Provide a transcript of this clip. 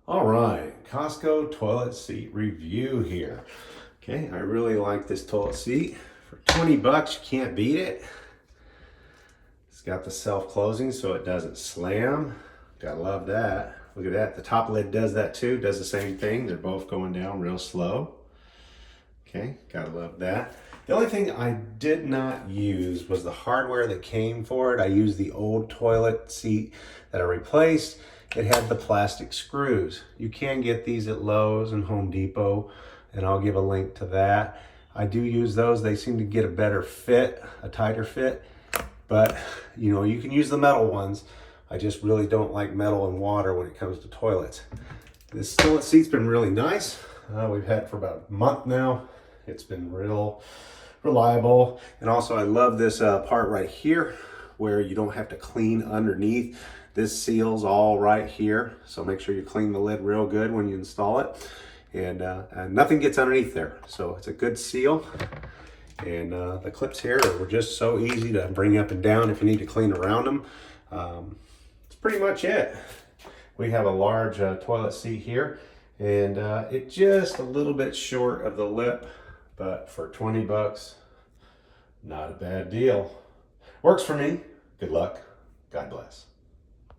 All right, Costco toilet seat review here. Okay, I really like this toilet seat. For 20 bucks, you can't beat it. It's got the self-closing so it doesn't slam. Gotta love that. Look at that, the top lid does that too, does the same thing. They're both going down real slow. Okay, gotta love that. The only thing I did not use was the hardware that came for it. I used the old toilet seat that I replaced. It had the plastic screws. You can get these at Lowe's and Home Depot, and I'll give a link to that. I do use those. They seem to get a better fit, a tighter fit, but you know, you can use the metal ones. I just really don't like metal and water when it comes to toilets. This toilet seat's been really nice. We've had it for about a month now. It's been real reliable. And also I love this part right here where you don't have to clean underneath. This seals all right here. So make sure you clean the lid real good when you install it. And nothing gets underneath there. So it's a good seal. And the clips here were just so easy to bring up and down if you need to clean around them. That's pretty much it. We have a large toilet seat here, and it's just a little bit short of the lip, but for 20 bucks, not a bad deal. Works for me. Good luck. God bless.